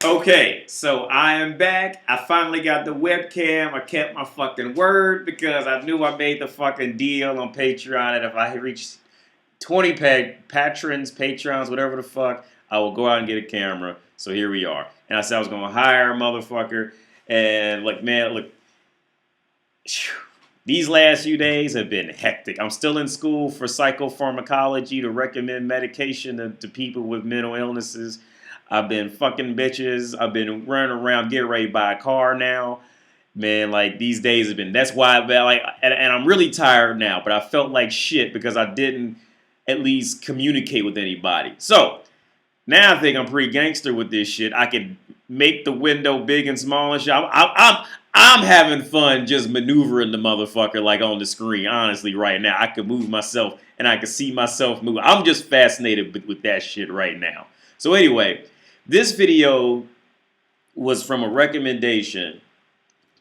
Okay, so I am back. I finally got the webcam. I kept my fucking word because I knew I made the fucking deal on Patreon that if I reached 20 patrons, Patreons, whatever the fuck, I will go out and get a camera. So here we are. And I said I was going to hire a motherfucker. And like, man, look, these last few days have been hectic. I'm still in school for psychopharmacology to recommend medication to people with mental illnesses. I've been fucking bitches. I've been running around getting ready to buy a car now. Man, like these days have been. That's why, and I'm really tired now. But I felt like shit because I didn't at least communicate with anybody. So now I think I'm pretty gangster with this shit. I can make the window big and small and shit. I'm having fun just maneuvering the motherfucker like on the screen. Honestly, right now I can move myself and I can see myself move. I'm just fascinated with that shit right now. So anyway, this video was from a recommendation.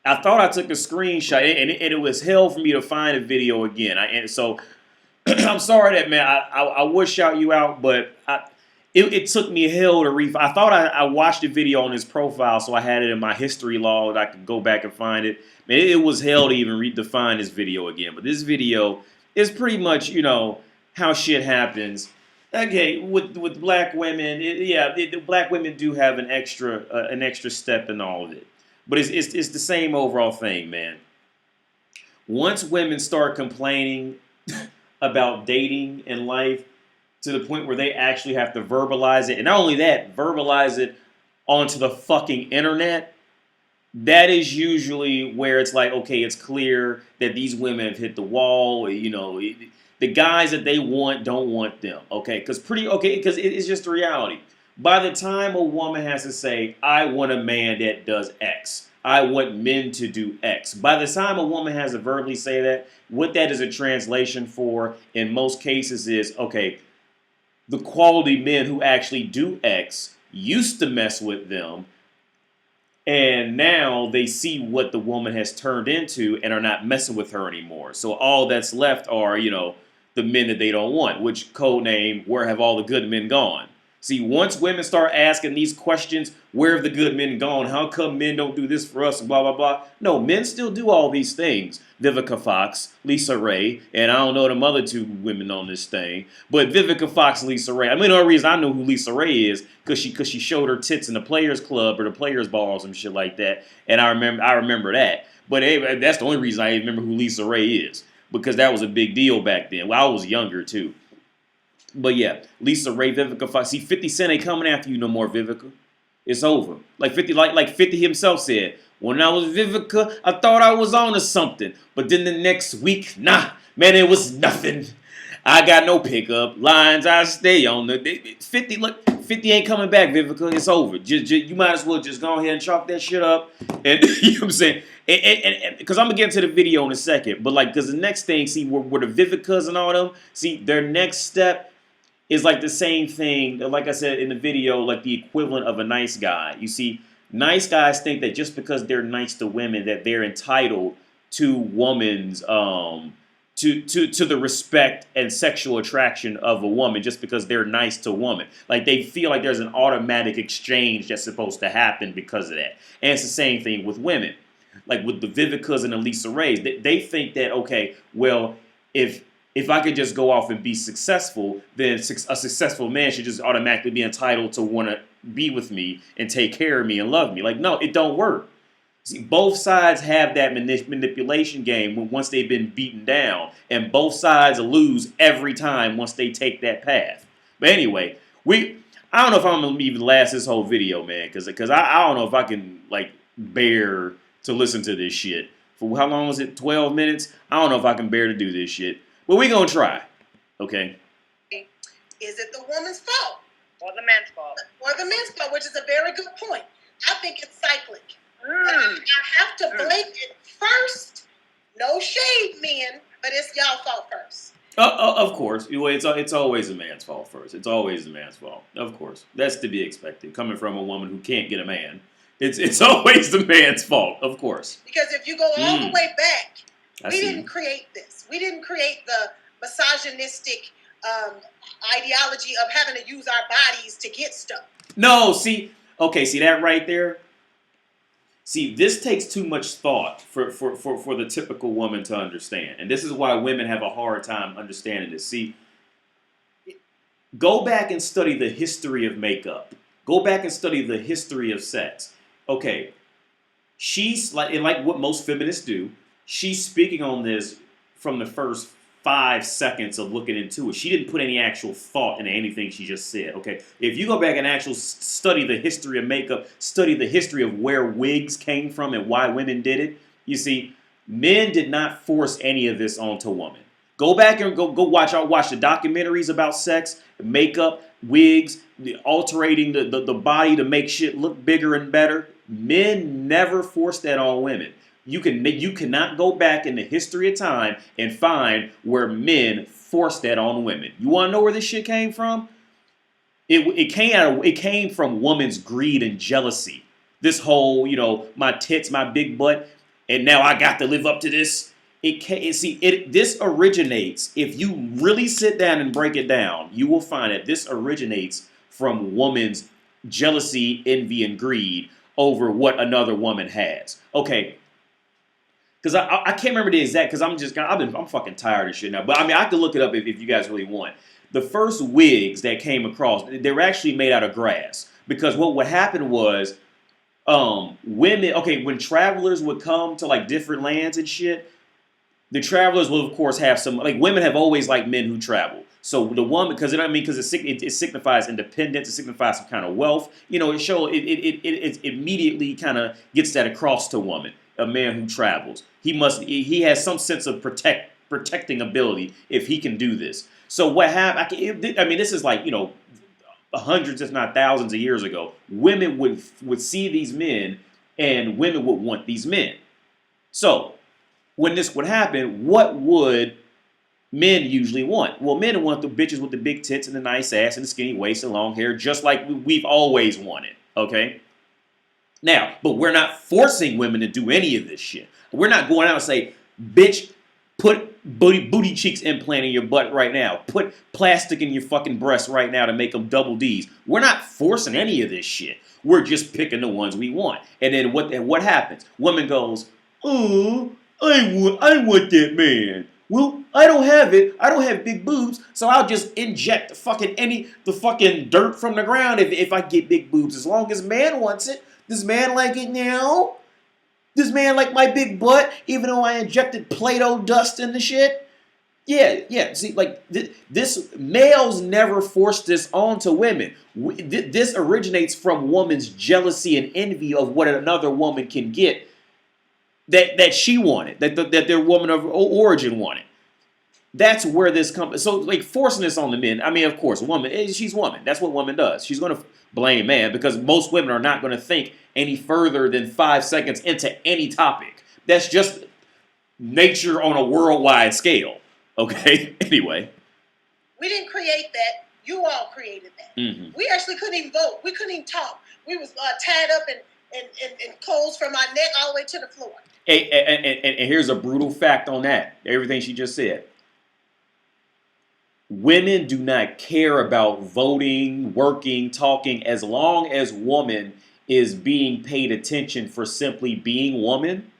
I thought I took a screenshot, and it was hell for me to find a video again. And so I'm sorry that, man, I would shout you out, but it took me hell to I thought I watched the video on his profile, so I had it in my history log. I could go back and find it. Man, it was hell to even to find this video again. But this video is pretty much, how shit happens. Okay, with black women, black women do have an extra step in all of it, but it's the same overall thing, man. Once women start complaining about dating and life to the point where they actually have to verbalize it, and not only that, verbalize it onto the fucking internet, that is usually where it's like, okay, it's clear that these women have hit the wall. The guys that they want don't want them, okay? Because it's just the reality. By the time a woman has to say, I want a man that does X, I want men to do X. By the time a woman has to verbally say that, what that is a translation for in most cases is, okay, the quality men who actually do X used to mess with them, and now they see what the woman has turned into and are not messing with her anymore. So all that's left are, the men that they don't want, which code name, where have all the good men gone? See, once women start asking these questions, where have the good men gone? How come men don't do this for us? Blah, blah, blah. No, men still do all these things. Vivica Fox, Lisa Ray, and I don't know them other two women on this thing, but Vivica Fox and Lisa Ray. I mean, the only reason I know who Lisa Ray is because she showed her tits in the Players Club or the Players Ball or some shit like that, and I remember that. But hey, that's the only reason I remember who Lisa Ray is, because that was a big deal back then. Well, I was younger too. But yeah, Lisa Ray, Vivica Fox. See, 50 Cent ain't coming after you no more, Vivica. It's over. Like 50 himself said, when I was Vivica, I thought I was on to something. But then the next week, nah, man, it was nothing. I got no pickup lines. I stay on the 50. Look, 50 ain't coming back, Vivica. It's over. You might as well just go ahead and chalk that shit up. And you know what I'm saying? Because I'm gonna get into the video in a second. But because the next thing, see, where the Vivicas and all them, see, their next step is like the same thing, like I said in the video, like the equivalent of a nice guy. You see, nice guys think that just because they're nice to women, that they're entitled to woman's to the respect and sexual attraction of a woman just because they're nice to a woman. Like they feel like there's an automatic exchange that's supposed to happen because of that. And it's the same thing with women. Like with the Vivicas and the Lisa Rays, they think that, okay, well, if I could just go off and be successful, then a successful man should just automatically be entitled to want to be with me and take care of me and love me. Like, no, it don't work. See, both sides have that manipulation game once they've been beaten down, and both sides lose every time once they take that path. But anyway, I don't know if I'm gonna even last this whole video, man, because I don't know if I can bear to listen to this shit. For how long was it? 12 minutes? I don't know if I can bear to do this shit. But we're going to try, okay? Is it the woman's fault? Or the man's fault? Or the man's fault, which is a very good point. I think it's cyclic. I have to blame it first. No shade, men, but it's y'all fault first. Of course. It's always a man's fault first. It's always the man's fault. Of course. That's to be expected. Coming from a woman who can't get a man, it's always the man's fault, of course. Because if you go all the way back, we didn't create this. We didn't create the misogynistic ideology of having to use our bodies to get stuff. No, see, Okay, see that right there? See, this takes too much thought for the typical woman to understand. And this is why women have a hard time understanding this. See, go back and study the history of makeup. Go back and study the history of sex. Okay, she's like what most feminists do. She's speaking on this from the first 5 seconds of looking into it. She didn't put any actual thought into anything she just said. Okay, if you go back and actually study the history of makeup, study the history of where wigs came from and why women did it, you see, men did not force any of this onto women. Go back and go watch. I'll watch the documentaries about sex, makeup, wigs, altering the body to make shit look bigger and better. Men never forced that on women. You cannot go back in the history of time and find where men forced that on women. You want to know where this shit came from? It came from woman's greed and jealousy. This whole, my tits, my big butt, and now I got to live up to this. This originates, if you really sit down and break it down, you will find that this originates from woman's jealousy, envy, and greed over what another woman has. Okay, because I can't remember the exact, because I'm fucking tired of shit now. But I mean, I could look it up if you guys really want. The first wigs that came across, they were actually made out of grass. Because what happened was, women, when travelers would come to like different lands and shit, the travelers will, of course, have some, like, women have always liked men who travel. So the woman, because it signifies independence, it signifies some kind of wealth. It immediately kind of gets that across to woman. A man who travels, he has some sense of protecting ability if he can do this. So what happened? This is like hundreds, if not thousands, of years ago. Women would see these men, and women would want these men. So when this would happen, what would men usually want? Well, men want the bitches with the big tits and the nice ass and the skinny waist and long hair, just like we've always wanted, okay? Now, but we're not forcing women to do any of this shit. We're not going out and say, bitch, put booty cheeks implant in your butt right now. Put plastic in your fucking breasts right now to make them double Ds. We're not forcing any of this shit. We're just picking the ones we want. And then what happens? Woman goes, oh, I want that man. Well, I don't have it. I don't have big boobs, so I'll just inject the fucking dirt from the ground if I get big boobs. As long as man wants it. Does man like it now? Does man like my big butt, even though I injected Play-Doh dust in the shit? Yeah. See, like, this males never forced this onto women. This originates from woman's jealousy and envy of what another woman can get that she wanted, that their woman of origin wanted. That's where this comes. So, like, forcing this on the men. I mean, of course, she's woman. That's what woman does. She's going to blame man because most women are not going to think any further than 5 seconds into any topic. That's just nature on a worldwide scale. Okay? Anyway. We didn't create that. You all created that. Mm-hmm. We actually couldn't even vote. We couldn't even talk. We was tied up and clothes from our neck all the way to the floor. And here's a brutal fact on that. Everything she just said. Women do not care about voting, working, talking, as long as woman is being paid attention for simply being woman.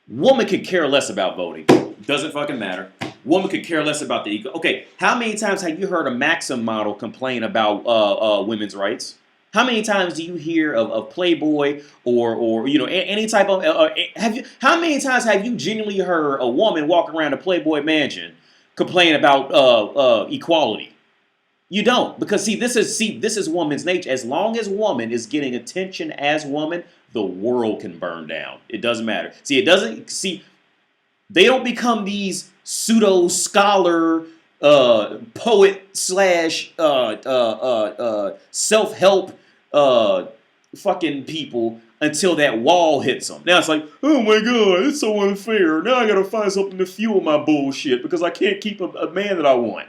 Woman could care less about voting. Doesn't fucking matter. Woman could care less about the ego. Okay, how many times have you heard a Maxim model complain about women's rights? How many times do you hear of Playboy or any type of how many times have you genuinely heard a woman walk around a Playboy mansion complain about equality? You don't, because this is woman's nature. As long as woman is getting attention as woman, the world can burn down. It doesn't matter. They don't become these pseudo scholar poet / self-help fucking people until that wall hits them. Now it's like, oh my god, it's so unfair. Now I gotta find something to fuel my bullshit because I can't keep a man that I want.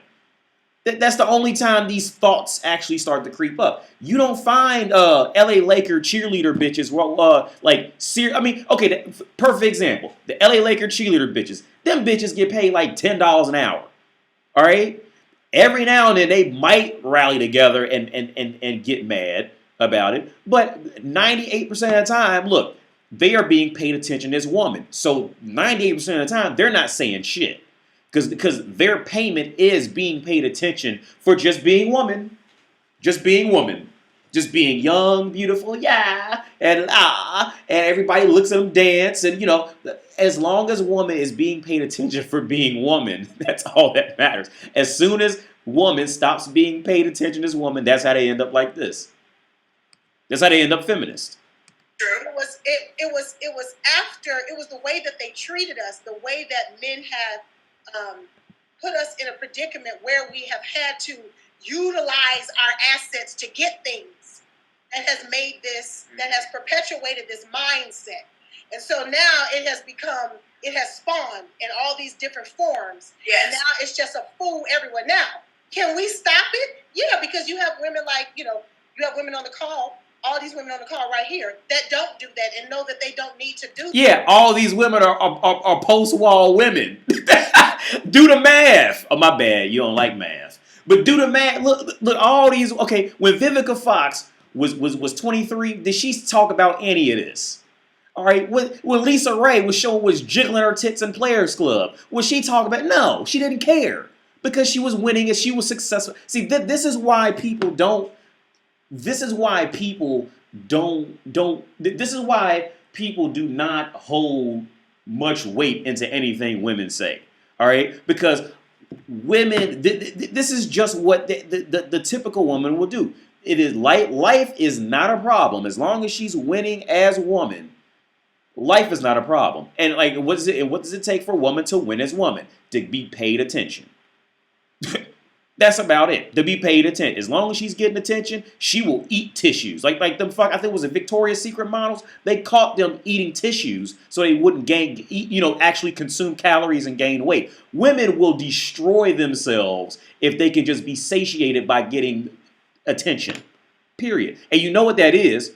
That's the only time these thoughts actually start to creep up. You don't find LA Laker cheerleader bitches, perfect example. The LA Laker cheerleader bitches. Them bitches get paid like $10 an hour. Alright? Every now and then they might rally together and get mad. about it. But 98% of the time, look, they are being paid attention as women. So 98% of the time, they're not saying shit. Because their payment is being paid attention for just being woman. Just being woman. Just being young, beautiful, yeah, and everybody looks at them dance, and as long as woman is being paid attention for being woman, that's all that matters. As soon as woman stops being paid attention as woman, that's how they end up like this. That's how they end up feminist. It was after, it was the way that they treated us, the way that men have put us in a predicament where we have had to utilize our assets to get things, that has made this, that has perpetuated this mindset. And so now it has spawned in all these different forms. Yes. And now it's just a fool everywhere. Now, can we stop it? Yeah, because you have women you have women on the call, all these women on the call right here that don't do that and know that they don't need to do that. Yeah, all these women are post-wall women. Do the math. Oh, my bad. You don't like math. But do the math. Look, all these. Okay, when Vivica Fox was 23, did she talk about any of this? All right, when Lisa Ray was jiggling her tits in Players Club, was she talking about? No, she didn't care because she was winning and she was successful. See, this is why people don't. This is why people don't. This is why people do not hold much weight into anything women say. All right, because women, this is just what the typical woman will do. It is life is not a problem as long as she's winning as a woman. Life is not a problem. And what does it take for a woman to win as woman? To be paid attention. That's about it. To be paid attention. As long as she's getting attention, she will eat tissues. I think it was a Victoria's Secret models. They caught them eating tissues so they wouldn't actually consume calories and gain weight. Women will destroy themselves if they can just be satiated by getting attention. Period. And you know what that is?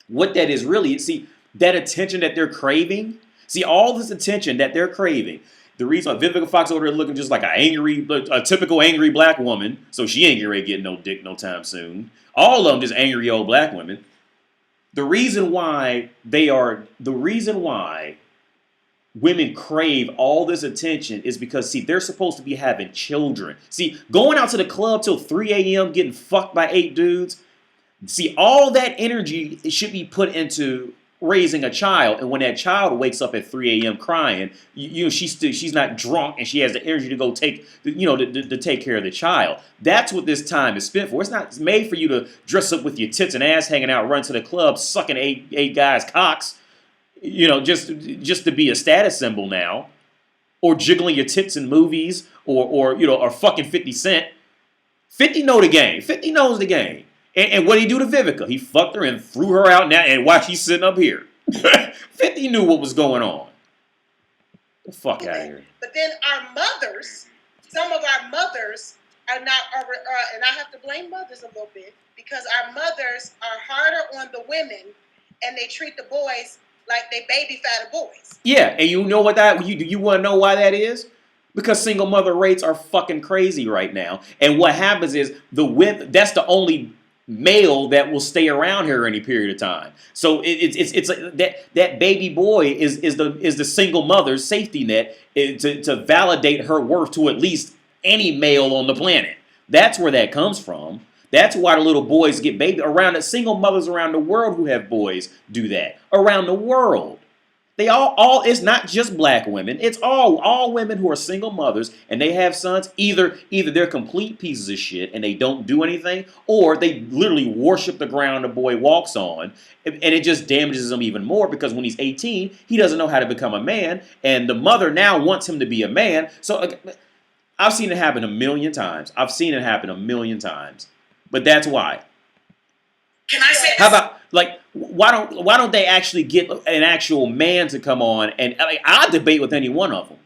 What that is really, see, that attention that they're craving. See, all this attention that they're craving. The reason why Vivica Fox over there looking just like a typical angry black woman, so she ain't ready to get no dick no time soon. All of them just angry old black women. The reason why women crave all this attention is because, see, they're supposed to be having children. See, going out to the club till 3 a.m. getting fucked by 8 dudes. See, all that energy should be put into raising a child, and when that child wakes up at 3 a.m. crying, she's not drunk and she has the energy to go to take care of the child. That's what this time is spent for. It's not made for you to dress up with your tits and ass hanging out, run to the club, sucking eight guys' cocks, just to be a status symbol now, or jiggling your tits in movies, or fucking 50 Cent. 50 know the game. 50 knows the game. And what did he do to Vivica? He fucked her and threw her out now, and watch, she's sitting up here. 50 knew what was going on. The fuck out of here. But then our mothers, some of our mothers are not, and I have to blame mothers a little bit, because our mothers are harder on the women, and they treat the boys like they baby fatter boys. Yeah, and you know what you want to know why that is? Because single mother rates are fucking crazy right now. And what happens is that's the only male that will stay around here any period of time. So it's like that baby boy is the single mother's safety net to validate her worth to at least any male on the planet. That's where that comes from. That's why the little boys get baby around. The single mothers around the world who have boys do that around the world. They all it's not just black women. It's all women who are single mothers and they have sons. Either they're complete pieces of shit and they don't do anything, or they literally worship the ground the boy walks on, and it just damages him even more because when he's 18, he doesn't know how to become a man, and the mother now wants him to be a man. So I've seen it happen a million times. But that's why. Can I say this? How about why don't they actually get an actual man to come on and I'll debate with any one of them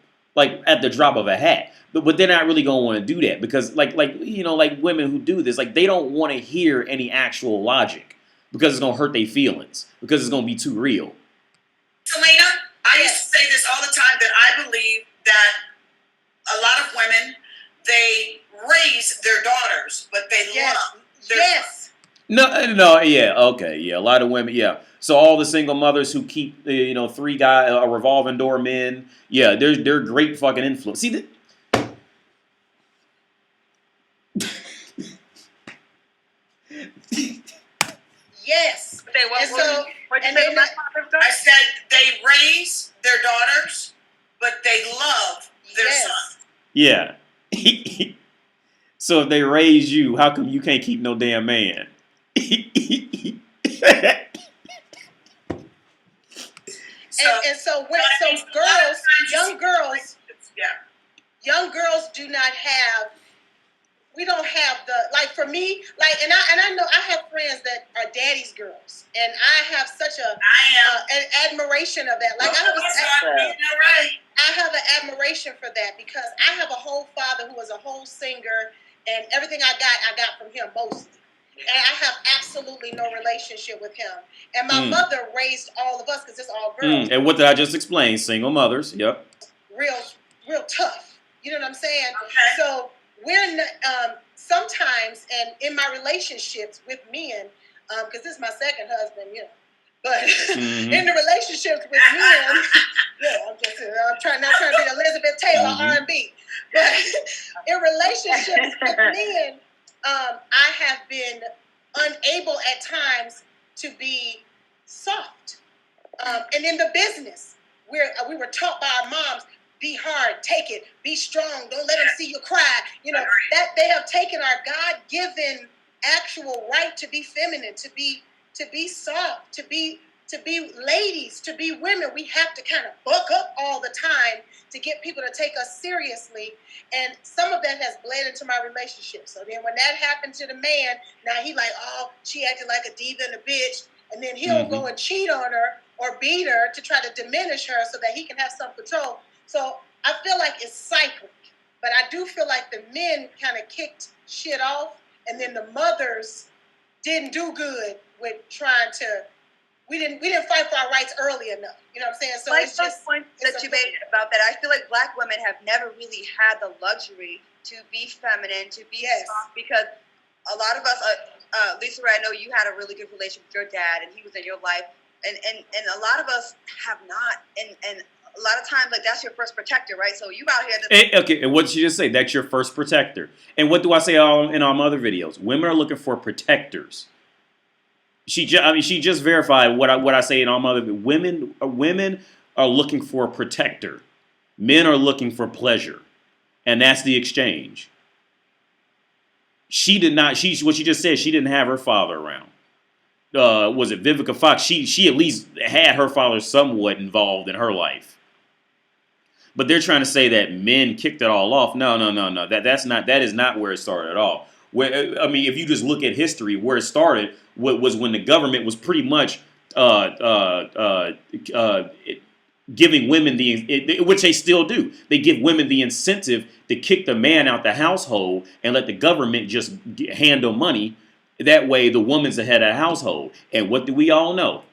at the drop of a hat, but they're not really gonna want to do that because like women who do this they don't want to hear any actual logic because it's gonna hurt their feelings because it's gonna be too real. Selena, I used to say this all the time that I believe that a lot of women, they raise their daughters, but they love their sons. No, yeah, okay, yeah, a lot of women, yeah. So all the single mothers who keep, 3 guy revolving door men, yeah, they're great fucking influence. See, Yes. Okay, And so, what'd you and say then about that? I said they raise their daughters, but they love their yes. sons. yeah. So if they raise you, how come you can't keep no damn man? So girls, young girls do not have. We don't have the, like, for me, like, and I know I have friends that are daddy's girls, and I have such an admiration of that. Like, I have an admiration for that, because I have a whole father who was a whole singer, and everything I got from him mostly. And I have absolutely no relationship with him. And my mother raised all of us, because it's all girls. And what did I just explain? Single mothers, yep. Real tough. You know what I'm saying? Okay. So we're sometimes, and in my relationships with men, because this is my second husband, but in the relationships with men, I'm not trying to be Elizabeth Taylor R&B, but in relationships with men, I have been unable at times to be soft. And in the business, we were taught by our moms, be hard, take it, be strong, don't let them see you cry. That they have taken our God-given actual right to be feminine, to be soft, to be ladies, to be women. We have to kind of buck up all the time to get people to take us seriously. And some of that has bled into my relationship. So then when that happened to the man, now he like, oh, she acted like a diva and a bitch. And then he'll go and cheat on her or beat her to try to diminish her so that he can have some control. So I feel like it's cyclic, but I do feel like the men kind of kicked shit off, and then the mothers didn't do good with trying to. We didn't fight for our rights early enough. You know what I'm saying? So it's just point that you made about that. I feel like Black women have never really had the luxury to be feminine, to be soft, because a lot of us, Lisa, I know you had a really good relationship with your dad, and he was in your life, and a lot of us have not, and a lot of times, like, that's your first protector, right? So you out here. Okay, and what did you just say? That's your first protector. And what do I say in all my other videos? Women are looking for protectors. She just verified what I say in all my other videos. Women are looking for a protector. Men are looking for pleasure, and that's the exchange. She did not. What she just said. She didn't have her father around. Was it Vivica Fox? She at least had her father somewhat involved in her life. But they're trying to say that men kicked it all off. No. That is not where it started at all. If you just look at history, where it started was when the government was pretty much giving women which they still do. They give women the incentive to kick the man out the household and let the government just handle money. That way, the woman's the head of the household. And what do we all know?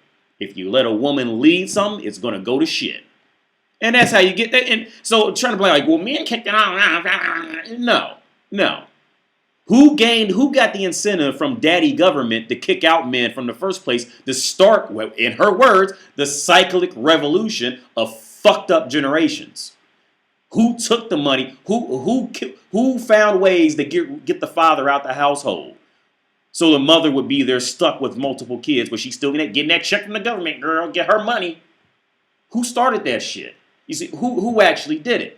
If you let a woman lead something, it's going to go to shit. And that's how you get that. And so trying to play like, well, men kicked it out. No. Who got the incentive from daddy government to kick out men from the first place to start, in her words, the cyclic revolution of fucked up generations? Who took the money? Who found ways to get the father out the household? So the mother would be there stuck with multiple kids, but she's still getting that check from the government, girl. Get her money. Who started that shit? You see, who actually did it?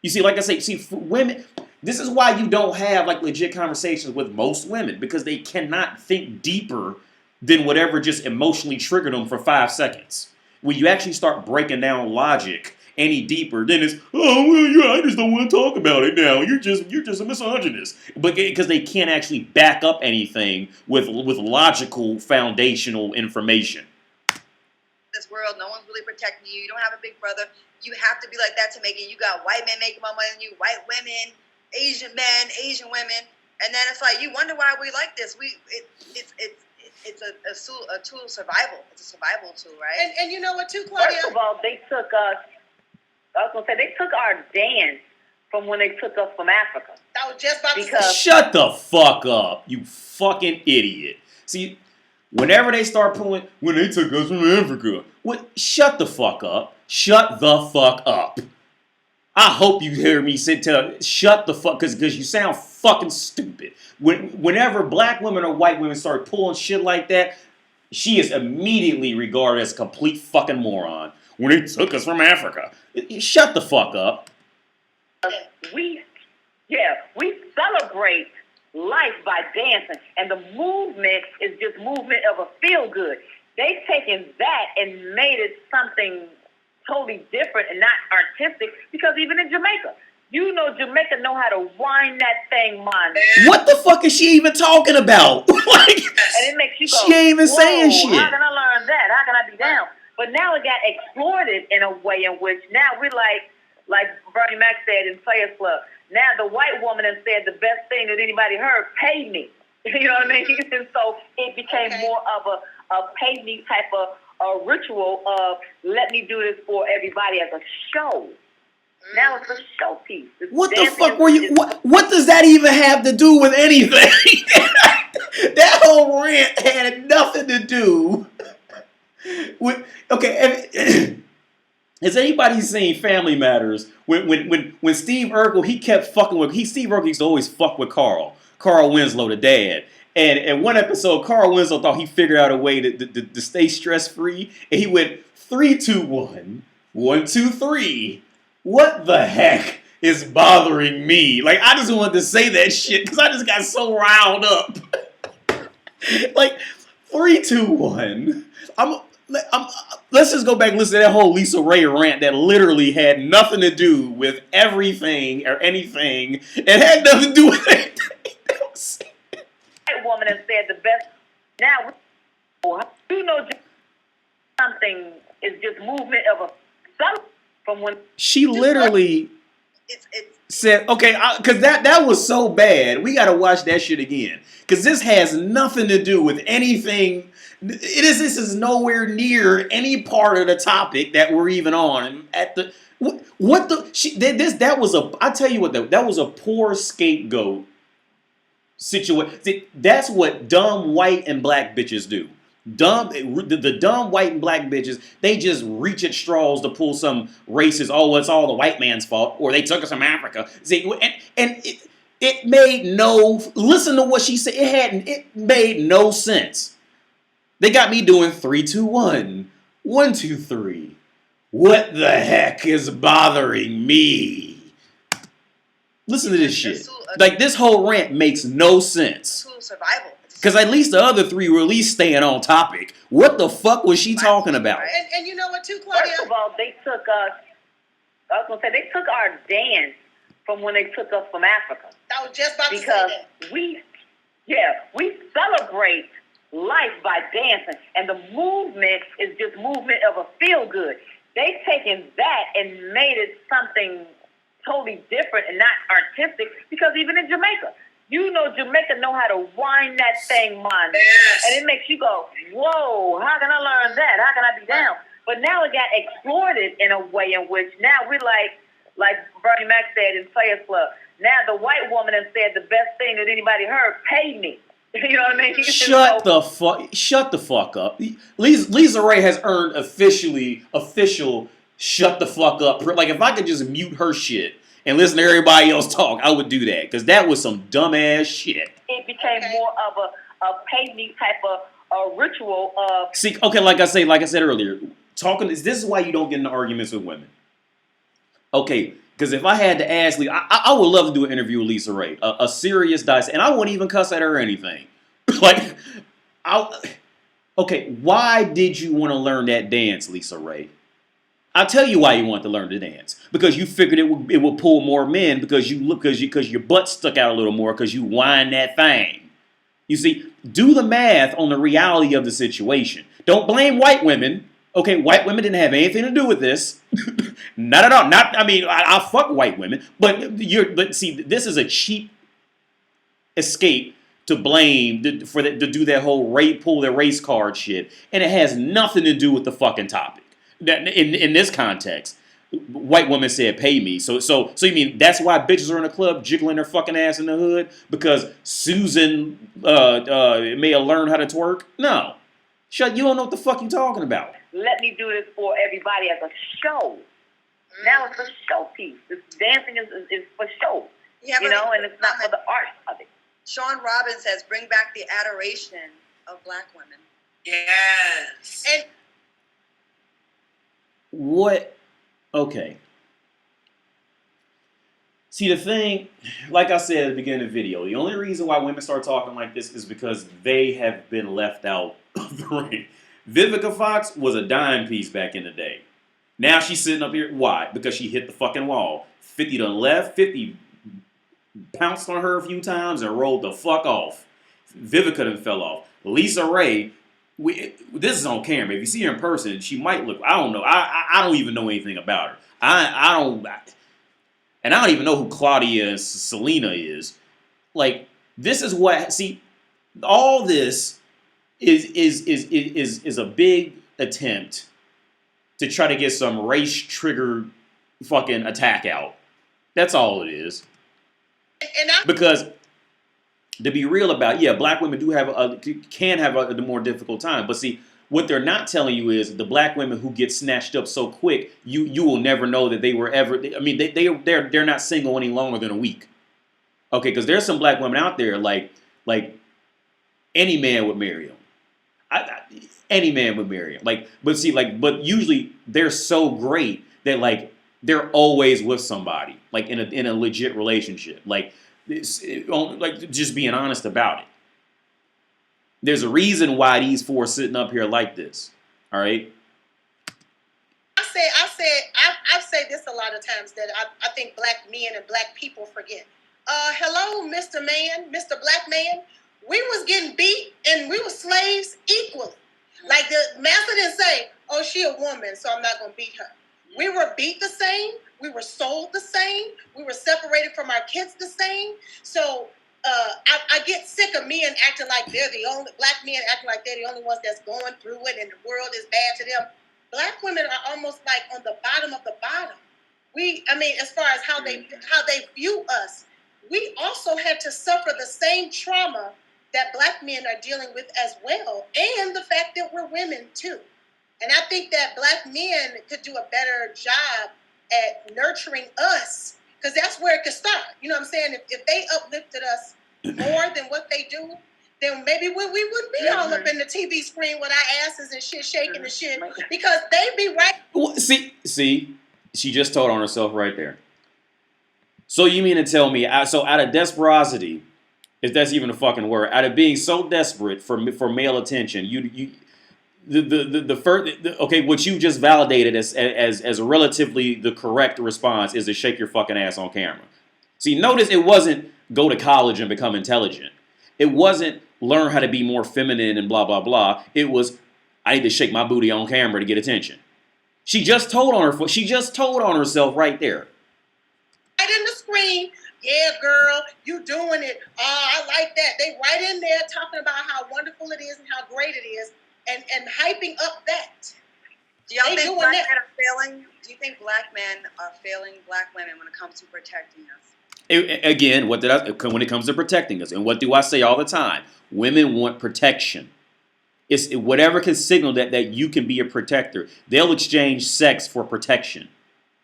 You see, like I say, for women, this is why you don't have like legit conversations with most women, because they cannot think deeper than whatever just emotionally triggered them for 5 seconds. When you actually start breaking down logic any deeper, then it's, oh, well, yeah, I just don't want to talk about it now. You're just a misogynist. But because they can't actually back up anything with logical foundational information. This world, no one's really protecting you. You don't have a big brother. You have to be like that to make it. You got white men making more money than you, white women, Asian men, Asian women, and then it's like you wonder why we like this. It's a tool of survival. It's a survival tool, right? And you know what, too, Claudia? First of all, they took us. I was gonna say they took our dance from when they took us from Africa. I was just about to say. Shut the fuck up, you fucking idiot. See, whenever they start pulling, when they took us from Africa, what? Shut the fuck up. Shut the fuck up. I hope you hear me shut the fuck, because you sound fucking stupid. Whenever black women or white women start pulling shit like that, she is immediately regarded as a complete fucking moron. When they took us from Africa. Shut the fuck up. We celebrate life by dancing, and the movement is just movement of a feel good. They've taken that and made it something totally different and not artistic, because even in Jamaica, Jamaica know how to wind that thing, man. What the fuck is she even talking about? Like, and it makes you go, she ain't even saying shit. How can I learn that? How can I be down? But now it got exploited in a way in which now we're like Bernie Mac said in Players Club. Now the white woman has said the best thing that anybody heard, pay me. You know what I mean? And so it became more of a pay me type of a ritual of let me do this for everybody as a show. Now it's a showpiece. What the fuck were you? What does that even have to do with anything? That whole rant had nothing to do with. Okay, has anybody seen Family Matters? When Steve Urkel, he kept fucking with. Steve Urkel used to always fuck with Carl Winslow, the dad. And in one episode, Carl Winslow thought he figured out a way to stay stress free, and he went 3, 2, 1, 1, 2, 3. What the heck is bothering me? Like, I just wanted to say that shit because I just got so riled up. Like, 3, 2, 1. Let's just go back and listen to that whole Lisa Ray rant that literally had nothing to do with everything or anything. It had nothing to do with anything. White woman has said the best. Now, something is just movement of a something from when she literally said, okay, because that was so bad. We got to watch that shit again because this has nothing to do with anything. This is nowhere near any part of the topic that we're even on. At the that was I tell you what, that was a poor scapegoat situation. That's what dumb white and black bitches do. The dumb white and black bitches, they just reach at straws to pull some racist, it's all the white man's fault, or they took us from Africa. See, and it made listen to what she said. It made no sense. They got me doing 3, 2, 1, 1, 2, 3. What the heck is bothering me? Listen to this shit. Like, this whole rant makes no sense. Survival. Because at least the other 3 were at least staying on topic. What the fuck was she talking about? And you know what, too, Claudia? First of all, they took they took our dance from when they took us from Africa. I was just about to say that. Because we celebrate life by dancing, and the movement is just movement of a feel good. They've taken that and made it something totally different and not artistic, because even in Jamaica, Jamaica know how to wind that thing, man. Yes. And it makes you go, whoa, how can I learn that? How can I be down? But now it got exploited in a way in which now we're like Bernie Mac said in Players Club. Now the white woman has said the best thing that anybody heard, pay me. You know what I mean? Shut the fuck up. Lisa Ray has earned official shut the fuck up. Like, if I could just mute her shit and listen to everybody else talk, I would do that, because that was some dumbass shit. It became more of a pay me type of a ritual of. See, okay, like I said earlier, this is why you don't get into arguments with women. Okay, because if I had to ask, I would love to do an interview with Lisa Ray, a serious dice, and I wouldn't even cuss at her or anything. Like, okay, why did you want to learn that dance, Lisa Ray? I'll tell you why you want to learn to dance. Because you figured it would pull more men because your butt stuck out a little more because you wind that thing. You see, do the math on the reality of the situation. Don't blame white women. Okay, white women didn't have anything to do with this. Not at all. I fuck white women, but see, this is a cheap escape to blame to do that whole pull their race card shit, and it has nothing to do with the fucking topic. In this context, white woman said pay me. So you mean that's why bitches are in the club jiggling their fucking ass in the hood because Susan may have learned how to twerk? No. Shut, you don't know what the fuck you talking about. Let me do this for everybody as a show. Now it's a showpiece. This dancing is for show. Yeah, you know, and it's not for the art of it. Sean Robbins says, bring back the adoration of black women. Yes. And what? Okay. See, the thing, like I said at the beginning of the video, the only reason why women start talking like this is because they have been left out of the ring. Vivica Fox was a dime piece back in the day. Now she's sitting up here. Why? Because she hit the fucking wall. 50 to the left, 50 pounced on her a few times and rolled the fuck off. Vivica done fell off. Lisa Ray, this is on camera. If you see her in person, she might look, I don't know. I don't even know anything about her. And I don't even know who Claudia and Selena is. Like, this is what, see, all this is a big attempt to try to get some race-triggered fucking attack out. That's all it is. Because, to be real about it, yeah, black women can have a more difficult time. But see, what they're not telling you is the black women who get snatched up so quick, you will never know that they were ever. I mean, they're not single any longer than a week. Okay, because there's some black women out there like any man would marry them. Any man would marry them. But usually they're so great that like they're always with somebody, like in a legit relationship, like just being honest about it. There's a reason why these four are sitting up here like this. All right. I've said this a lot of times that I think black men and black people forget. Hello, Mr. Man, Mr. Black Man. We was getting beat and we were slaves equally. Like the master didn't say, "Oh, she a woman, so I'm not gonna beat her." We were beat the same. We were sold the same. We were separated from our kids the same. So. I get sick of men acting like they're the only black men acting like they're the only ones that's going through it and the world is bad to them. Black women are almost like on the bottom of the bottom. As far as how they view us, we also had to suffer the same trauma that black men are dealing with as well, and the fact that we're women too. And I think that black men could do a better job at nurturing us. Because that's where it could start. You know what I'm saying? If they uplifted us more than what they do, then maybe we wouldn't be all up in the TV screen with our asses and shit shaking and shit. Because they be right. Well, see, she just told on herself right there. So you mean to tell me, so out of desperosity, if that's even a fucking word, out of being so desperate for male attention, what you just validated as relatively the correct response is to shake your fucking ass on camera. See, notice it wasn't go to college and become intelligent. It wasn't learn how to be more feminine and blah, blah, blah. It was, I need to shake my booty on camera to get attention. She just told on herself right there. Right in the screen, yeah, girl, you doing it. Oh, I like that. They right in there talking about how wonderful it is and how great it is. And hyping up that. Do y'all think black men are failing? Do you think black men are failing black women when it comes to protecting us? Again, when it comes to protecting us, and what do I say all the time? Women want protection. It's whatever can signal that you can be a protector. They'll exchange sex for protection.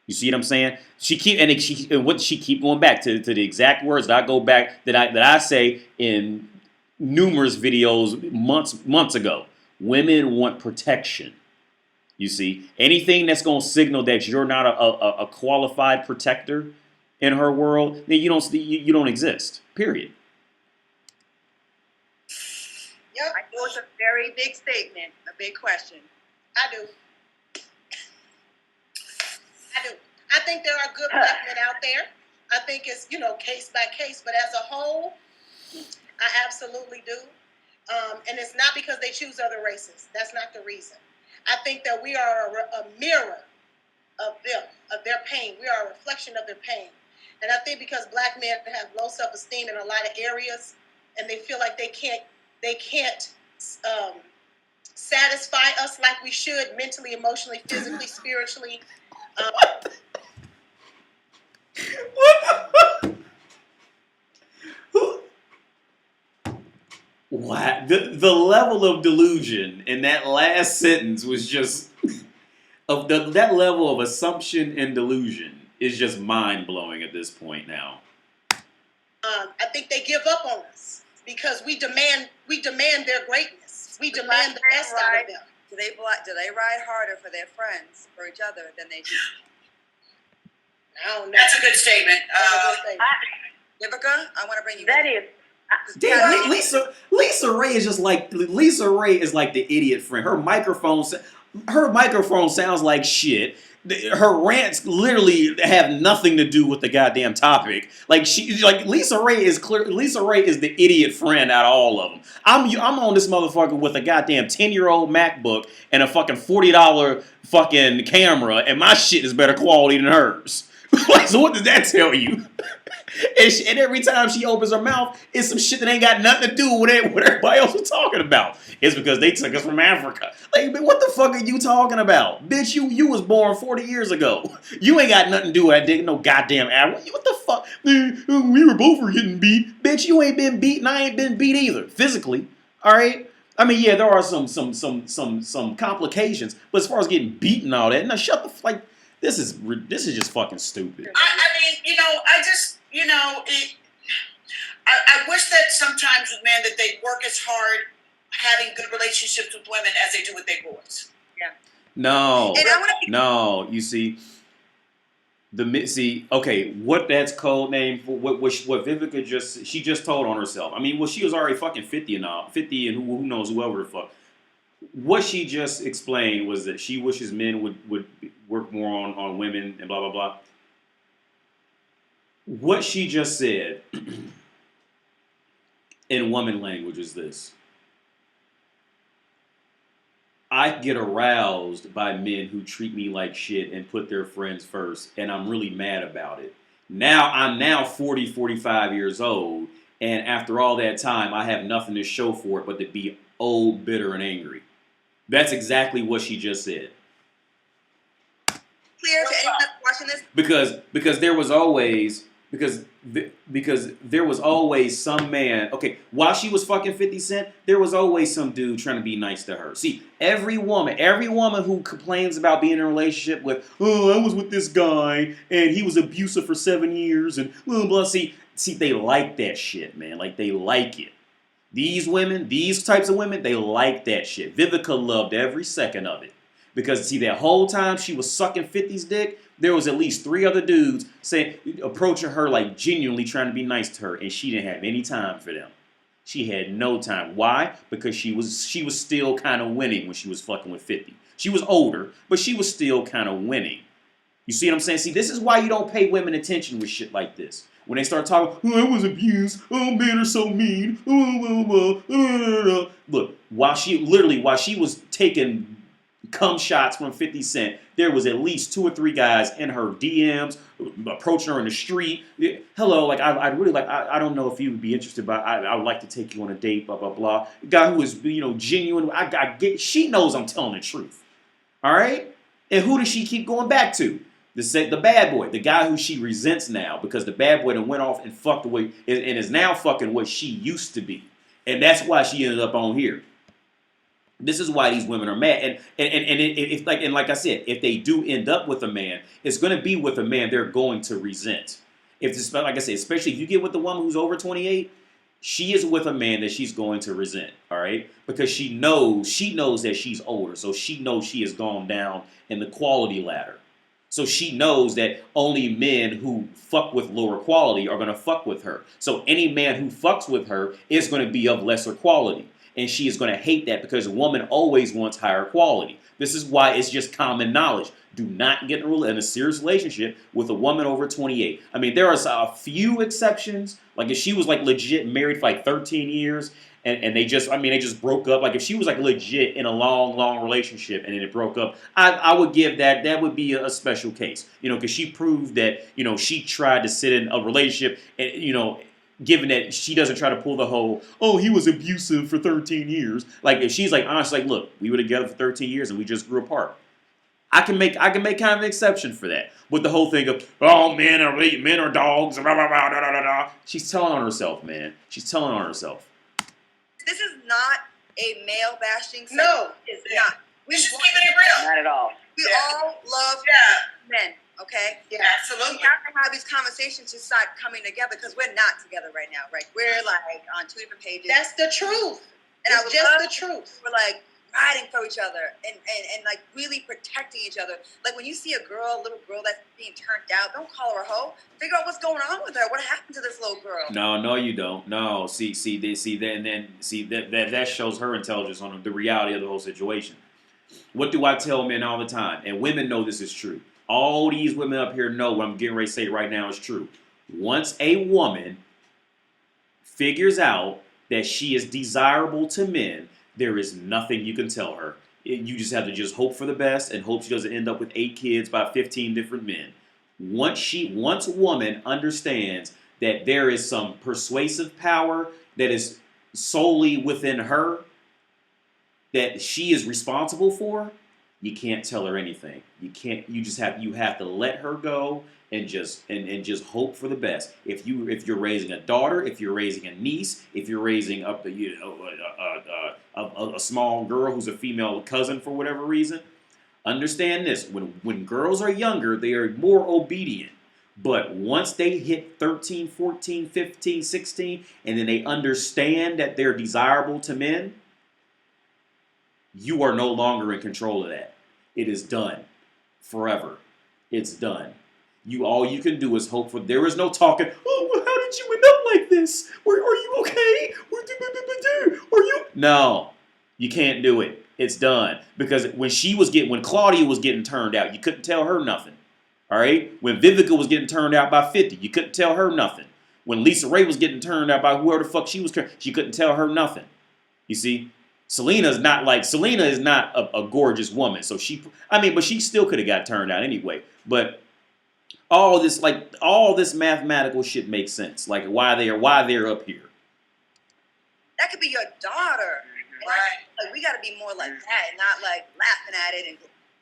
You see what I'm saying? She keep going back to the exact words that I go back that I say in numerous videos months ago. Women want protection. You see, anything that's going to signal that you're not a qualified protector in her world, then you don't exist. Period. Yep. I know it's a very big statement, a big question. I do. I think there are good black men out there. I think it's case by case, but as a whole, I absolutely do. And it's not because they choose other races. That's not the reason. I think that we are a mirror of them, of their pain. We are a reflection of their pain. And I think because black men have low self-esteem in a lot of areas, and they feel like they can't satisfy us like we should mentally, emotionally, physically, spiritually. What? The level of delusion in that last sentence was just that level of assumption and delusion is just mind blowing at this point now. I think they give up on us because we demand their greatness. We demand the best out of them. Do they ride harder for their friends, for each other, than they do? I don't know. That's a good statement. Vivica, I want to bring you. That is. Damn, Lisa Ray is just like the idiot friend. Her microphone sounds like shit. Her rants literally have nothing to do with the goddamn topic. Lisa Ray is the idiot friend out of all of them. I'm on this motherfucker with a goddamn 10-year-old MacBook and a fucking $40 fucking camera, and my shit is better quality than hers. So what does that tell you? And every time she opens her mouth, it's some shit that ain't got nothing to do with what everybody else was talking about. It's because they took us from Africa. Like, what the fuck are you talking about? Bitch, you was born 40 years ago. You ain't got nothing to do with that no goddamn Africa. What the fuck? We were both getting beat. Bitch, you ain't been beat and I ain't been beat either. Physically. Alright? I mean, yeah, there are some complications, but as far as getting beat and all that, now shut the fuck. This is just fucking stupid. I mean, I wish that sometimes with men that they work as hard having good relationships with women as they do with their boys. Yeah. No. You see, okay, what that's code name for what Vivica just told on herself. I mean, well, she was already fucking 50 and all, 50 and who knows whoever the fuck. What she just explained was that she wishes men would work more on women and blah blah blah. What she just said in woman language is this. I get aroused by men who treat me like shit and put their friends first, and I'm really mad about it. I'm 40, 45 years old, and after all that time, I have nothing to show for it but to be old, bitter, and angry. That's exactly what she just said. Clear to anyone watching this? Because there was always some man. Okay, while she was fucking 50 Cent, there was always some dude trying to be nice to her. See, every woman who complains about being in a relationship with, I was with this guy and he was abusive for 7 years and blah blah. See, they like that shit, man. Like they like it. These types of women, they like that shit. Vivica loved every second of it. Because, see, that whole time she was sucking 50's dick, there was at least 3 other dudes approaching her like genuinely trying to be nice to her, and she didn't have any time for them. She had no time. Why? Because she was still kind of winning when she was fucking with 50. She was older, but she was still kind of winning. You see what I'm saying? See, this is why you don't pay women attention with shit like this. When they start talking, I was abused, men are so mean, Look, while she was taking cum shots from 50 Cent, there was at least 2 or 3 guys in her DMs approaching her in the street. Hello, like I really like. I don't know if you would be interested, but I would like to take you on a date. Blah blah blah. A guy who is genuine. I get. She knows I'm telling the truth. All right. And who does she keep going back to? The bad boy, the guy who she resents now because the bad boy done went off and fucked away and is now fucking what she used to be, and that's why she ended up on here. This is why these women are mad, and like I said, if they do end up with a man, it's going to be with a man they're going to resent. Like I said, especially if you get with the woman who's over 28, she is with a man that she's going to resent. All right, because she knows that she's older, so she knows she has gone down in the quality ladder. So she knows that only men who fuck with lower quality are going to fuck with her. So any man who fucks with her is going to be of lesser quality. And she is going to hate that because a woman always wants higher quality. This is why it's just common knowledge. Do not get in a serious relationship with a woman over 28. I mean, there are a few exceptions. Like if she was like legit married for like 13 years and they just broke up. Like if she was like legit in a long relationship and then it broke up, I would give that would be a special case. Because she proved that, she tried to sit in a relationship and, given that she doesn't try to pull the whole, he was abusive for 13 years. Like, if she's like, honestly, like, look, we were together for 13 years and we just grew apart. I can make kind of an exception for that. With the whole thing of, oh, men are dogs, blah, blah, blah, blah, blah, blah. She's telling on herself, man. She's telling on herself. This is not a male bashing segment. No, it's not. We just keeping it real. Not at all. We all love men, okay? Yeah, absolutely. We have to have these conversations to start coming together because we're not together right now, right? We're like on 2 different pages. that's the truth. and I It's would just love the truth. we're like riding for each other and like really protecting each other. Like when you see a little girl that's being turned out, don't call her a hoe. Figure out what's going on with her. What happened to this little girl? No, you don't. No, that shows her intelligence on the reality of the whole situation. What do I tell men all the time? And women know this is true. All these women up here know what I'm getting ready to say right now is true. Once a woman figures out that she is desirable to men, there is nothing you can tell her. You just have to just hope for the best and hope she doesn't end up with 8 kids by 15 different men. Once a woman understands that there is some persuasive power that is solely within her, that she is responsible for, you can't tell her anything. You have to let her go and just hope for the best. If you're raising a daughter, if you're raising a niece, if you're raising up a small girl who's a female cousin for whatever reason, understand this: when girls are younger, they are more obedient. But once they hit 13, 14, 15, 16, and then they understand that they're desirable to men, you are no longer in control of that. It is done. Forever. It's done. All you can do is hope for. There is no talking. Oh, well, how did you end up like this? Are you okay? Are you? No, you can't do it. It's done. Because when Claudia was getting turned out, you couldn't tell her nothing. All right. When Vivica was getting turned out by 50, you couldn't tell her nothing. When Lisa Ray was getting turned out by whoever the fuck she was, she couldn't tell her nothing. You see. Selena is not a gorgeous woman, so but she still could have got turned out anyway. But all this mathematical shit makes sense, like why they're up here. That could be your daughter, Right. Like we got to be more like that, and not like laughing at it. And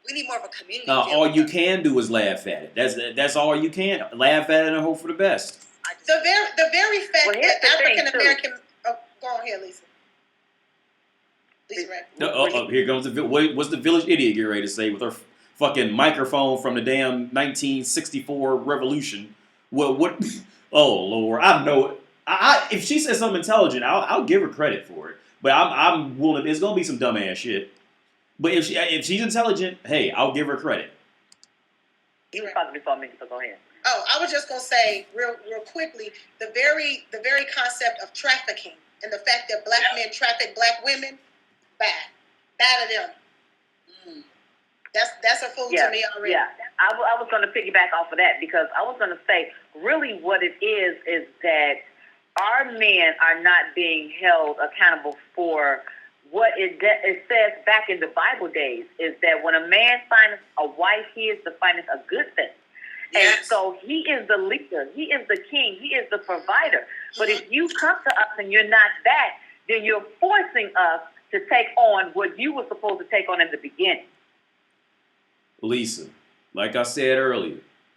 we need more of a community. All you can do is laugh at it. That's all you can. Laugh at it and hope for the best. The very fact that African American. Oh, go on here, Lisa. Here comes what's the village idiot getting ready to say with her fucking microphone from the damn 1964 revolution? Well, what? Oh Lord, I know it. If she says something intelligent, I'll give her credit for it. But I'm willing. It's gonna be some dumbass shit. But if she's intelligent, hey, I'll give her credit. You were talking before me, so go ahead. Oh, I was just gonna say real quickly the very concept of trafficking and the fact that black men traffic black women. Bad of them. That's a fool to me already. Yeah, I was going to piggyback off of that because I was going to say really what it is that our men are not being held accountable for what it says back in the Bible days is that when a man finds a wife, he is to find a good thing. Yes. And so he is the leader. He is the king. He is the provider. But if you come to us and you're not that, then you're forcing us to take on what you were supposed to take on in the beginning. Lisa, like I said earlier,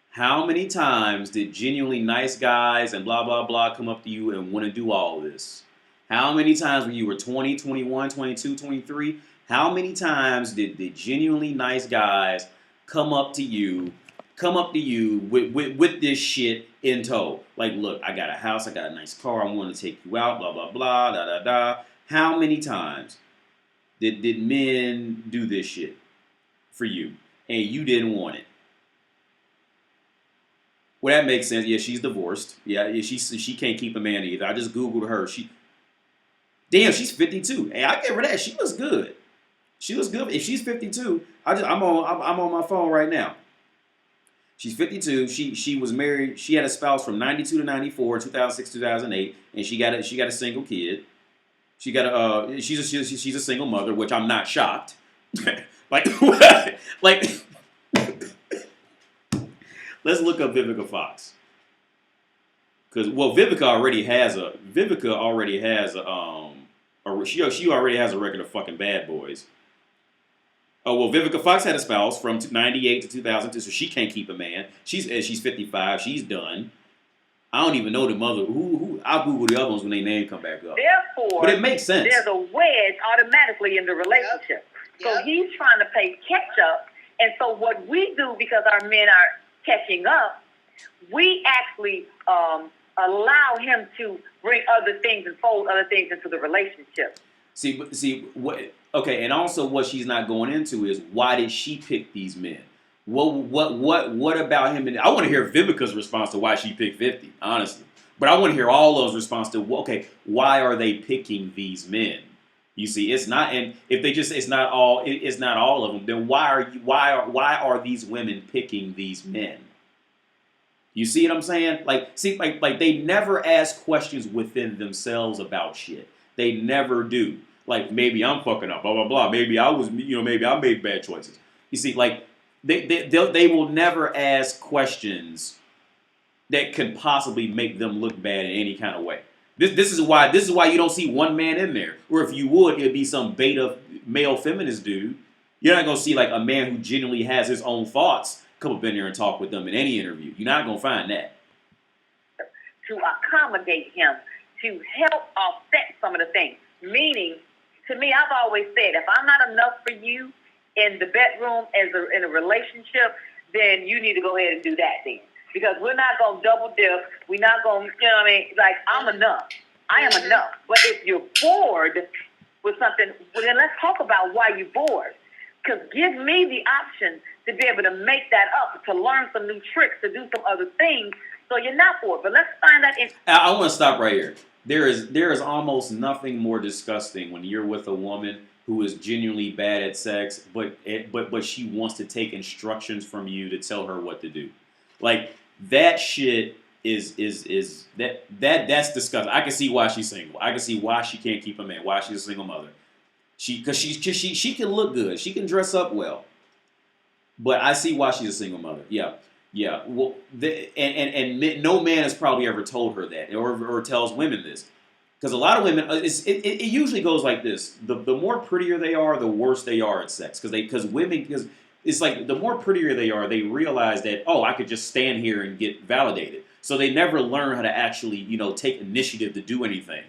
how many times did genuinely nice guys and blah, blah, blah come up to you and want to do all this? How many times when you were 20, 21, 22, 23, how many times did the genuinely nice guys come up to you with this shit in tow? Like, look, I got a house, I got a nice car, I want to take you out, blah, blah, blah, da, da, da. How many times did men do this shit for you and you didn't want it? Well, that makes sense. Yeah, she's divorced. Yeah, she can't keep a man either. I just Googled her. She's 52. Hey, I give her that. She looks good. She looks good. If she's 52, I'm on my phone right now. She's 52. She was married. She had a spouse from 92 to 94, 2006, 2008, and she got a single kid. She's a single mother, which I'm not shocked. like let's look up Vivica Fox. Vivica already has she already has a record of fucking bad boys. Oh well, Vivica Fox had a spouse from 98 to 2002, so she can't keep a man. She's 55. She's done. I don't even know the mother. Who? I'll Google the other ones when they name come back up. Therefore, But it makes sense. there's a wedge automatically in the relationship. So he's trying to play catch up. And so what we do, because our men are catching up, we actually allow him to bring other things and fold other things into the relationship. See what? Okay, and also what she's not going into is why did she pick these men? What about him? And I want to hear Vivica's response to why she picked 50, honestly. But I want to hear all those response to okay, why are they picking these men? You see, it's not, and if they just, it's not all of them. Then why are these women picking these men? You see what I'm saying? Like they never ask questions within themselves about shit. They never do. Like maybe I'm fucking up, blah blah blah. Maybe I was, maybe I made bad choices. You see, like they will never ask questions that could possibly make them look bad in any kind of way. This is why you don't see one man in there. Or if you would, it'd be some beta male feminist dude. You're not gonna see like a man who genuinely has his own thoughts come up in there and talk with them in any interview. You're not gonna find that. To accommodate him, to help offset some of the things. Meaning, to me, I've always said, if I'm not enough for you in the bedroom in a relationship, then you need to go ahead and do that then. Because we're not going to double dip. We're not going to, like, I'm enough. I am enough. But if you're bored with something, well, then let's talk about why you're bored. Because give me the option to be able to make that up, to learn some new tricks, to do some other things, so you're not bored. But let's find that in. I want to stop right here. There is almost nothing more disgusting when you're with a woman who is genuinely bad at sex, but she wants to take instructions from you to tell her what to do. Like that shit is that's disgusting. I can see why she's single. I can see why she can't keep a man. Why she's a single mother. She can look good. She can dress up well. But I see why she's a single mother. Yeah. Well, and no man has probably ever told her that or tells women this. Because a lot of women, it usually goes like this: the more prettier they are, the worse they are at sex. Because it's like the more prettier they are, they realize that I could just stand here and get validated. So they never learn how to actually take initiative to do anything.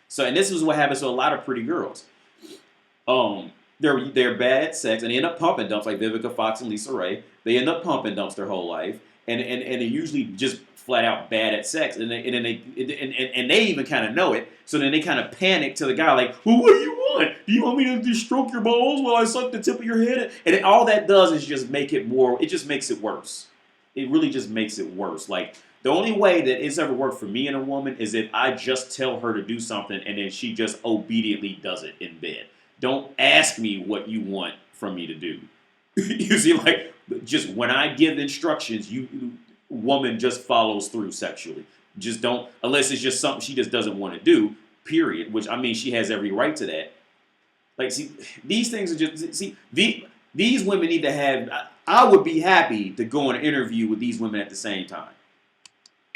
So and this is what happens to a lot of pretty girls. They're bad at sex and they end up pumping dumps like Vivica Fox and Lisa Ray. They end up pumping dumps their whole life, and they're usually just flat out bad at sex, and they even kind of know it. So then they kind of panic to the guy like, well, what do you want? Do you want me to just stroke your balls while I suck the tip of your head? And all that does is just make it more. It just makes it worse. It really just makes it worse. Like the only way that it's ever worked for me and a woman is if I just tell her to do something and then she just obediently does it in bed. Don't ask me what you want from me to do. You see, like, just when I give instructions, woman just follows through sexually. Just don't, unless it's just something she just doesn't want to do, period. Which, I mean, she has every right to that. Like, see, these things are just, these women need to have, I would be happy to go on an interview with these women at the same time.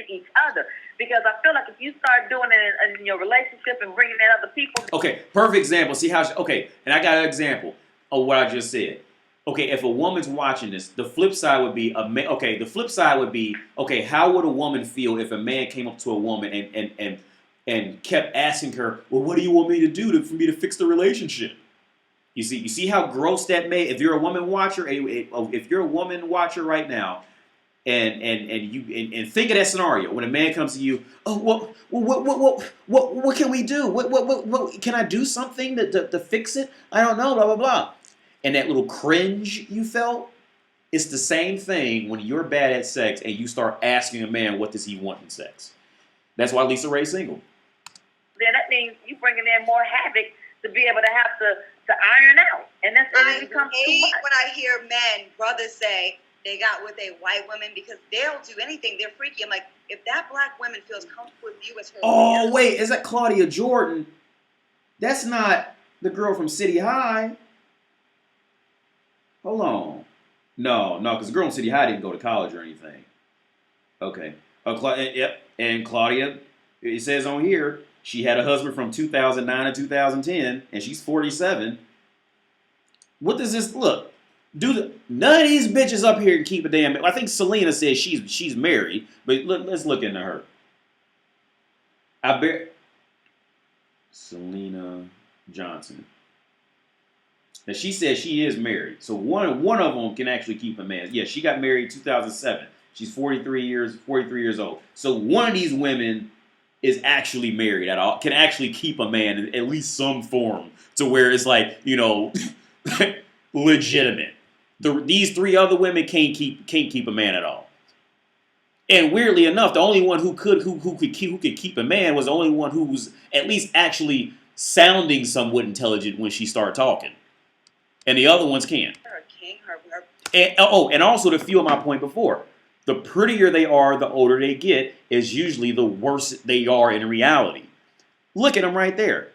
Each other. Because I feel like if you start doing it in your relationship and bringing in other people. Okay, perfect example. See how, and I got an example of what I just said. Okay, if a woman's watching this, the flip side would be, how would a woman feel if a man came up to a woman and kept asking her, well, what do you want me to do for me to fix the relationship? You see how gross that made? If you're a woman watcher, right now, and think of that scenario when a man comes to you. Oh, what can we do? What can I do something to fix it? I don't know. Blah blah blah. And that little cringe you felt, it's the same thing when you're bad at sex and you start asking a man what does he want in sex. That's why Lisa Ray's single. Then that means you bringing in more havoc to be able to have to iron out, and that's when it becomes too much. When I hear brothers say they got with a white woman because they'll do anything. They're freaky. I'm like, if that black woman feels comfortable with you as her man. Wait, is that Claudia Jordan? That's not the girl from City High. Hold on. No, because the girl from City High didn't go to college or anything. Okay. Yep. And Claudia, it says on here, she had a husband from 2009 to 2010, and she's 47. What does this look? None of these bitches up here can keep a damn. I think Selena says she's married, but let's look into her. I bet Selena Johnson. Now she says she is married, so one of them can actually keep a man. Yeah, she got married 2007. She's 43 years old. So one of these women is actually married at all, can actually keep a man in at least some form to where it's like, legitimate. These three other women can't keep a man at all. And weirdly enough, the only one who could keep a man was the only one who was at least actually sounding somewhat intelligent when she started talking. And the other ones can't. And also to fuel my point before, the prettier they are, the older they get, is usually the worse they are in reality. Look at them right there.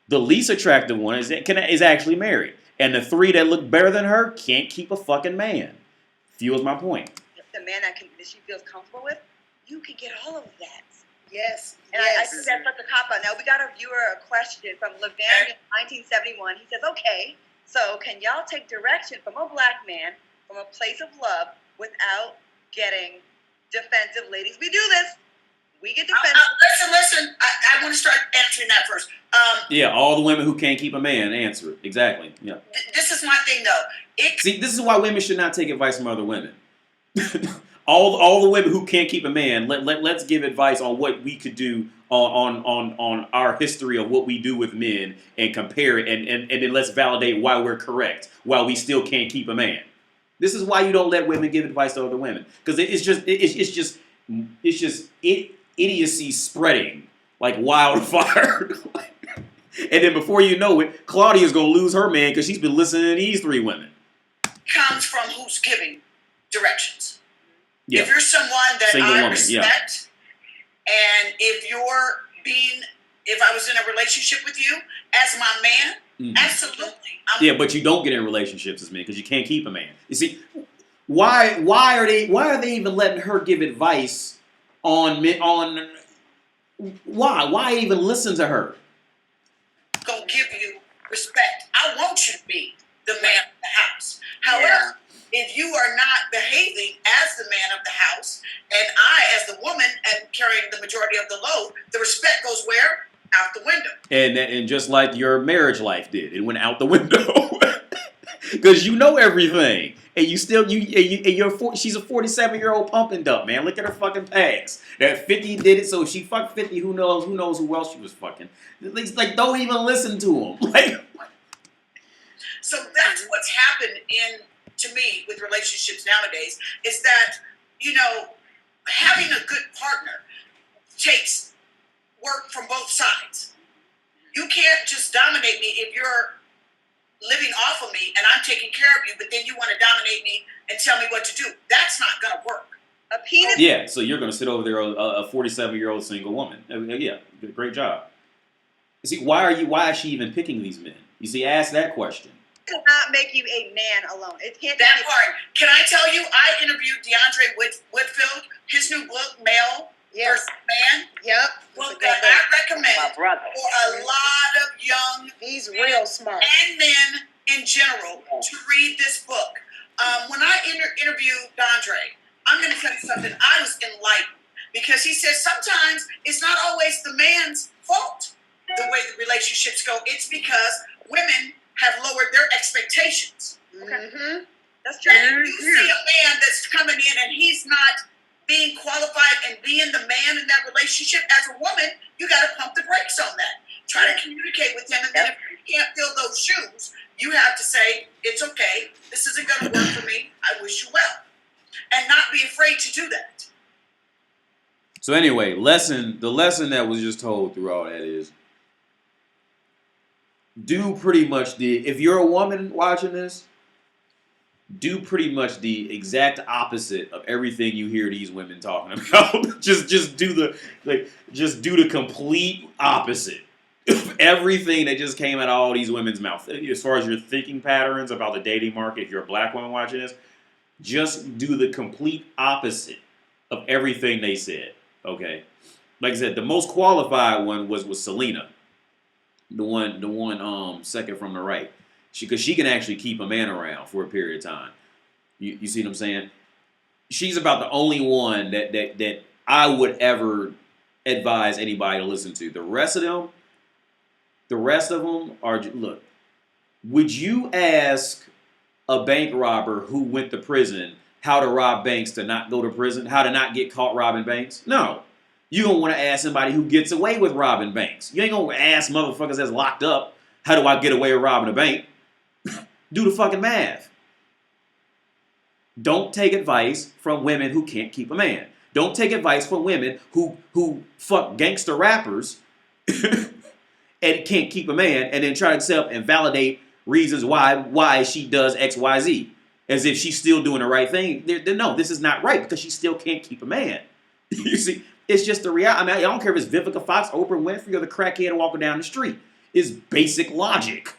The least attractive one is actually married. And the three that look better than her can't keep a fucking man. Fuels my point. The man that she feels comfortable with, you can get all of that. Yes. And I think that's such a cop-out. Now, we got a viewer a question from Levan in 1971. He says, okay, so can y'all take direction from a black man from a place of love without getting defensive? Ladies, we do this. We get defensive. Listen. I want to start answering that first. Yeah, all the women who can't keep a man, answer it. Exactly. Yeah. This is my thing, though. See, this is why women should not take advice from other women. all the women who can't keep a man, let's give advice on what we could do on our history of what we do with men and compare it, and then let's validate why we're correct while we still can't keep a man. This is why you don't let women give advice to other women, because it's just idiocy spreading like wildfire. And then before you know it, Claudia's gonna lose her man because she's been listening to these three women. Comes from who's giving directions. Yeah. If you're someone that Single I woman, respect, and if I was in a relationship with you as my man, absolutely. Yeah, but you don't get in relationships as men because you can't keep a man. You see, why are they even letting her give advice on why even listen to her? Go give you respect. I want you to be the man of the house. However, if you are not behaving as the man of the house, and I, as the woman, am carrying the majority of the load, the respect goes where? Out the window. And just like your marriage life did, it went out the window. Because you know everything, and she's a 47-year-old pump and dump, man. Look at her fucking past. That 50 did it, so she fucked 50. Who knows who else she was fucking? Like, don't even listen to him. Like, so that's what's happened to me with relationships nowadays is that, having a good partner takes work from both sides. You can't just dominate me if you're living off of me and I'm taking care of you, but then you want to dominate me and tell me what to do. That's not going to work. A penis. Yeah, so you're going to sit over there, a 47-year-old single woman. Yeah, great job. You see, why is she even picking these men? You see, ask that question. Does not make you a man alone. It can't. That part. Can I tell you? I interviewed DeAndre Whitfield. His new book, Male versus Man. Yep. Book that I recommend for a lot of young. He's real smart. And men in general to read this book. When I interviewed DeAndre, I'm going to tell you something. I was enlightened because he says sometimes it's not always the man's fault the way the relationships go. It's because women have lowered their expectations. Mm-hmm. That's true. And you see a man that's coming in and he's not being qualified and being the man in that relationship. As a woman, you got to pump the brakes on that. Try to communicate with him, and then if you can't fill those shoes, you have to say, it's okay, this isn't going to work for me, I wish you well. And not be afraid to do that. So anyway, the lesson that was just told through all that is, do pretty much if you're a woman watching this, do pretty much the exact opposite of everything you hear these women talking about. just do the complete opposite of everything that just came out of all these women's mouths. As far as your thinking patterns about the dating market, if you're a black woman watching this, just do the complete opposite of everything they said. Okay, like I said, the most qualified one was Selena. The one second from the right. Because she can actually keep a man around for a period of time. You see what I'm saying? She's about the only one that I would ever advise anybody to listen to. The rest of them are, look, would you ask a bank robber who went to prison how to rob banks to not go to prison, how to not get caught robbing banks? No. You're going to want to ask somebody who gets away with robbing banks. You ain't going to ask motherfuckers that's locked up, how do I get away with robbing a bank? Do the fucking math. Don't take advice from women who can't keep a man. Don't take advice from women who fuck gangster rappers and can't keep a man and then try to accept and validate reasons why she does X, Y, Z. As if she's still doing the right thing. No, this is not right because she still can't keep a man. You see, it's just the reality. I mean, I don't care if it's Vivica Fox, Oprah Winfrey, or the crackhead walking down the street. It's basic logic.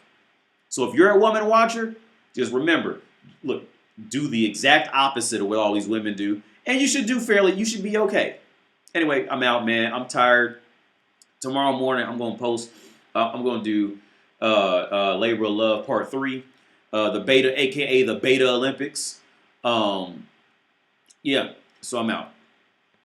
So if you're a woman watcher, just remember, look, do the exact opposite of what all these women do. And you should be okay. Anyway, I'm out, man. I'm tired. Tomorrow morning, I'm going to post, I'm going to do Labor of Love Part 3. The beta, aka the Beta Olympics. Yeah, so I'm out.